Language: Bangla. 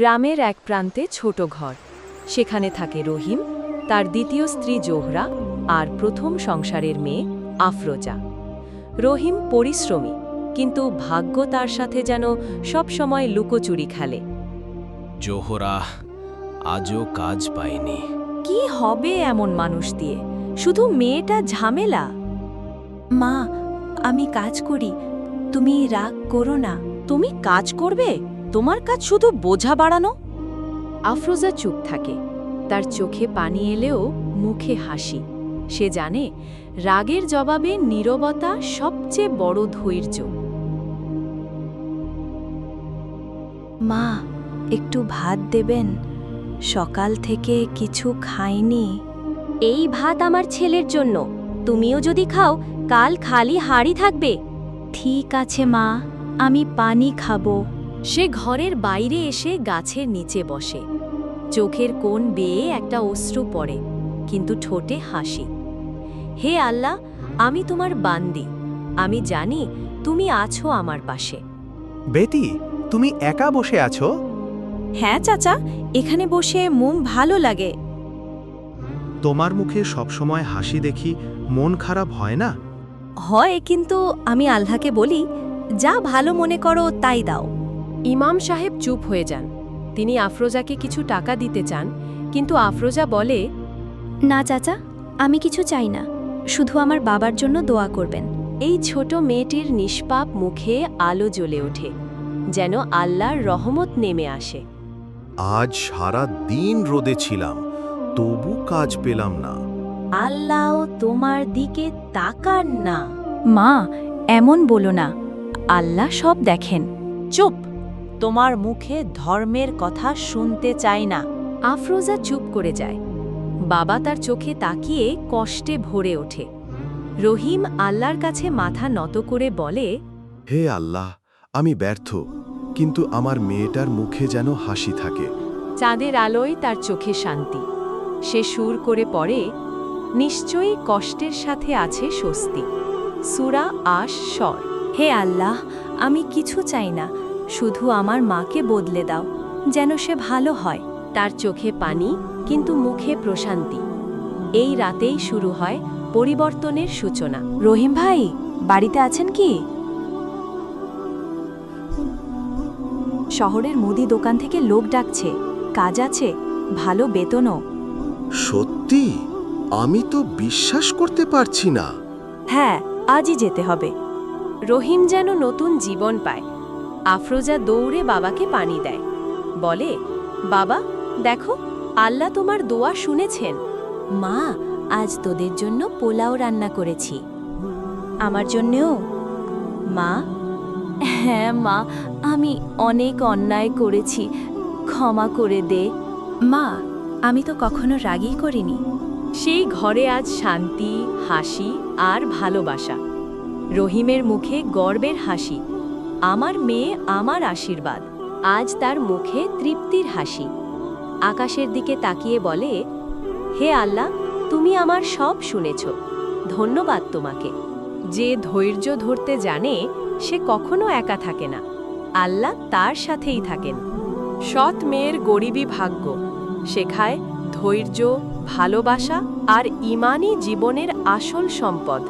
গ্রামের এক প্রান্তে ছোট ঘর। সেখানে থাকে রহিম, তার দ্বিতীয় স্ত্রী জোহরা আর প্রথম সংসারের মেয়ে আফরোজা। রহিম পরিশ্রমী, কিন্তু ভাগ্য তার সাথে যেন সবসময় লুকোচুরি খেলে। জোহরা আজও কাজ পায়নি। কি হবে এমন মানুষ দিয়ে? শুধু মেয়েটা ঝামেলা। মা, আমি কাজ করি, তুমি রাগ করো না। তুমি কাজ করবে? তোমার কাজ শুধু বোঝা বাড়ানো। আফরোজা চুপ থাকে, তার চোখে পানি এলেও মুখে হাসি। সে জানে রাগের জবাবে নীরবতা সবচেয়ে বড় ধৈর্য। মা, একটু ভাত দেবেন? সকাল থেকে কিছু খাইনি। এই ভাত আমার ছেলের জন্য, তুমিও যদি খাও কাল খালি হাড়ি থাকবে। ঠিক আছে মা, আমি পানি খাবো। সে ঘরের বাইরে এসে গাছের নিচে বসে। চোখের কোণ বেয়ে একটা অশ্রু পড়ে, কিন্তু ঠোঁটে হাসি। হে আল্লাহ, আমি তোমার বান্দি। আমি জানি তুমি আছো আমার পাশে। বেটি, তুমি একা বসে আছো? হ্যাঁ চাচা, এখানে বসে মন ভালো লাগে। তোমার মুখে সবসময় হাসি দেখি, মন খারাপ হয় না? হয়, কিন্তু আমি আল্লাহকে বলি, যা ভালো মনে করো তাই দাও। ইমাম সাহেব চুপ হয়ে যান। তিনি আফরোজাকে কিছু টাকা দিতে চান, কিন্তু আফরোজা বলে, না চাচা, আমি কিছু চাই না, শুধু আমার বাবার জন্য দোয়া করবেন। এই ছোট মেয়েটির নিষ্পাপ মুখে আলো জ্বলে ওঠে, যেন আল্লাহর রহমত নেমে আসে। আজ সারা দিন রোদে ছিলাম, তবু কাজ পেলাম না। আল্লাহ তোমার দিকে তাকান না। মা, এমন বলো না, আল্লাহ সব দেখেন। চুপ! তোমার মুখে ধর্মের কথা শুনতে চাই না। আফরোজা চুপ করে যায়। বাবা তার চোখে তাকিয়ে কষ্টে ভরে ওঠে। রহিম আল্লাহর কাছে মাথা নত করে বলে, হে আল্লাহ, আমি ব্যর্থ, কিন্তু আমার মেয়েটার মুখে যেন হাসি থাকে। চাঁদের আলোয় তার চোখে শান্তি। সে সুর করে পড়ে, নিশ্চয়ই কষ্টের সাথে আছে স্বস্তি। সূরা আশ-শর। হে আল্লাহ, আমি কিছু চাই না, শুধু আমার মাকে বদলে দাও, যেন সে ভালো হয়। তার চোখে পানি, কিন্তু মুখে প্রশান্তি। এই রাতেই শুরু হয় পরিবর্তনের সূচনা। রহিম ভাই, বাড়িতে আছেন কি? শহরের মুদি দোকান থেকে লোক ডাকছে, কাজ আছে, ভালো বেতনও। সত্যি? আমি তো বিশ্বাস করতে পারছি না। হ্যাঁ, আজই যেতে হবে। রহিম যেন নতুন জীবন পায়। আফরোজা দৌড়ে বাবাকে পানি দেয়, বলে, বাবা দেখো, আল্লাহ তোমার দোয়া শুনেছেন। মা, আজ তোদের জন্য পোলাও রান্না করেছি। আমার জন্যও? মা, হ্যাঁ মা, আমি অনেক অন্যায় করেছি, ক্ষমা করে দে। মা, আমি তো কখনো রাগই করিনি। সেই ঘরে আজ শান্তি, হাসি আর ভালোবাসা। রহিমের মুখে গর্বের হাসি। আমার মেয়ে, আমার আশীর্বাদ। আজ তার মুখে তৃপ্তির হাসি। আকাশের দিকে তাকিয়ে বলে, হে আল্লাহ, তুমি আমার সব শুনেছ। ধন্যবাদ তোমাকে। যে ধৈর্য ধরতে জানে সে কখনো একা থাকে না। আল্লাহ তার সাথেই থাকেন। সৎ মেয়ের গরিবী ভাগ্য শেখায় ধৈর্য, ভালোবাসা আর ঈমানই জীবনের আসল সম্পদ।